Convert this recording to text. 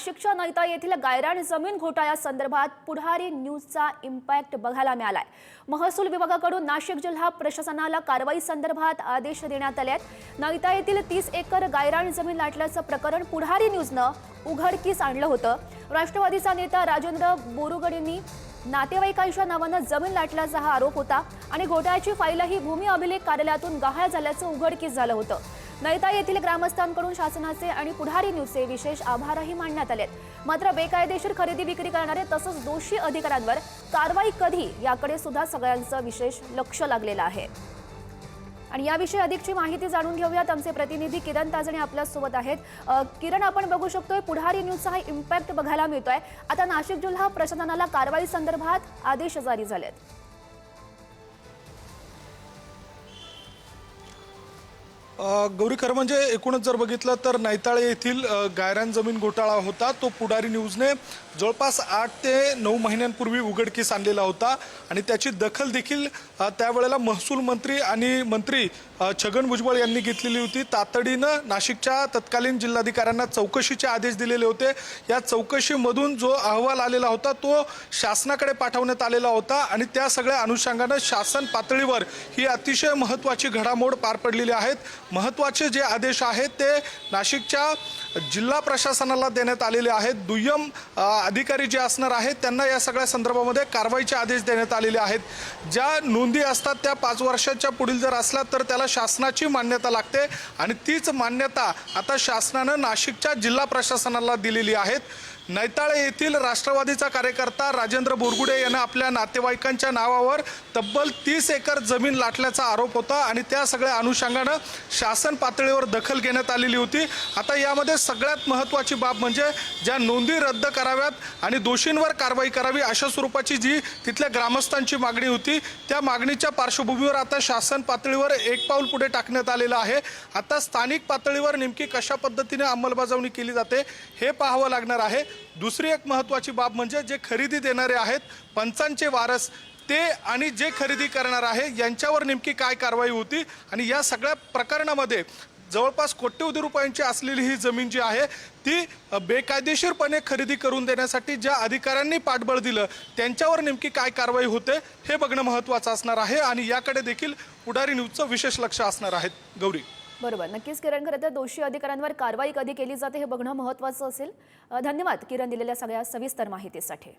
नाशिकच्या नैता येथील गायरान जमीन घोटाळ्यासंदर्भात पुढारी न्यूजचा इम्पॅक्ट बघायला मिळालाय। महसूल विभागाकडून नाशिक जिल्हा प्रशासनाला कारवाई संदर्भात आदेश देण्यात आले आहेत। नैता येथील 30 एकर गायरान जमीन लाटल्याचं प्रकरण पुढारी न्यूजनं उघडकीस आणलं होतं। राष्ट्रवादीचा नेता राजेंद्र बोरुगड यांनी नातेवाईकांच्या नावानं जमीन लाटल्याचा हा आरोप होता आणि घोटाळ्याची फाईलही भूमी अभिलेख कार्यालयातून गहाळ झाल्याचं उघडकीस झालं होतं। नैता येथील ग्रामस्थांकडून शासनाचे आणि पुढारी न्यूजचे विशेष आभारही मानण्यात आलेत। मात्र बेकायदेशीर खरेदी विक्री करणारे तसंच दोषी अधिकाऱ्यांवर कारवाई कधी याकडे सुद्धा सगळ्यांचं विशेष लक्ष लागलेलं आहे। आणि याविषयी अधिकची माहिती जाणून घेऊयात। आमचे प्रतिनिधी किरण ताजणे आपल्या सोबत आहेत। किरण, आपण बघू शकतोय पुढारी न्यूजचा हा इम्पॅक्ट बघायला मिळतोय। आता नाशिक जिल्हा प्रशासनाला कारवाई संदर्भात आदेश जारी झालेत। गौरी, खरं म्हणजे एकूणच जर बघितलं तर नैताळे येथील गायरान जमीन घोटाळा होता तो पुढारी न्यूजने जवळपास 8 ते 9 महिन्यांपूर्वी उघडकीस आणलेला होता आणि त्याची दखल देखील त्यावेळेला महसूल मंत्री आणि मंत्री छगन भुजबळ यांनी घेतलेली होती। तातडीनं नाशिकच्या तत्कालीन जिल्हाधिकाऱ्यांना चौकशीचे आदेश दिलेले होते। या चौकशीमधून जो अहवाल आलेला होता तो शासनाकडे पाठवण्यात आलेला होता आणि त्या सगळ्या अनुषंगानं शासन पातळीवर ही अतिशय महत्त्वाची घडामोड पार पडलेली आहेत। महत्त्वाचे जे आदेश आहेत ते नाशिकच्या जिल्हा प्रशासनाला देण्यात आलेले आहेत। दुय्यम अधिकारी जे असणार आहेत त्यांना या सगळ्या संदर्भामध्ये कारवाईचे आदेश देण्यात आलेले आहेत। ज्या नोंदी असतात त्या 5 वर्षाच्या पुढील जर असला तर त्याला शासनाची मान्यता लागते आणि तीच मान्यता आता शासनानं नाशिकच्या जिल्हा प्रशासनाला दिलेली आहे। नैताळे येथील राष्ट्रवादीचा कार्यकर्ता राजेंद्र बोरगुडे यांना आपल्या नातेवाईकांच्या नावावर तब्बल 30 एकर जमीन लाटल्याचा आरोप होता आणि त्या सगळ्या अनुषंगानं शासन पातळीवर दखल घेण्यात आलेली होती। आता यामध्ये सगळ्यात महत्त्वाची बाब म्हणजे ज्या नोंदी रद्द कराव्यात आणि दोषींवर कारवाई करावी अशा स्वरूपाची जी तिथल्या ग्रामस्थांची मागणी होती त्या मागणीच्या पार्श्वभूमीवर आता शासन पातळीवर एक पाऊल पुढे टाकण्यात आलेलं आहे। आता स्थानिक पातळीवर नेमकी कशा पद्धतीने अंमलबजावणी केली जाते हे पाहावं लागणार आहे। दुसरी एक महत्त्वाची बाब म्हणजे जे खरेदी देणारे आहेत पंचांचे वारस ते आणि जे खरेदी करणार आहे यांच्यावर नेमकी काय कारवाई होती आणि या सगळ्या प्रकरणामध्ये जवळपास कोट्यवधी रुपयांची असलेली ही जमीन जी आहे ती बेकायदेशीरपणे खरेदी करून देण्यासाठी ज्या अधिकाऱ्यांनी पाठबळ दिलं त्यांच्यावर नेमकी काय कारवाई होते हे बघणं महत्त्वाचं असणार आहे आणि याकडे देखील पुढारी न्यूजचं विशेष लक्ष असणार आहे। गौरी, बरोबर, नक्कीच किरण, खरं तर दोषी अधिकाऱ्यांवर कारवाई कधी केली जाते हे बघणं महत्त्वाचं असेल। धन्यवाद किरण, दिलेल्या सगळ्या सविस्तर माहितीसाठी।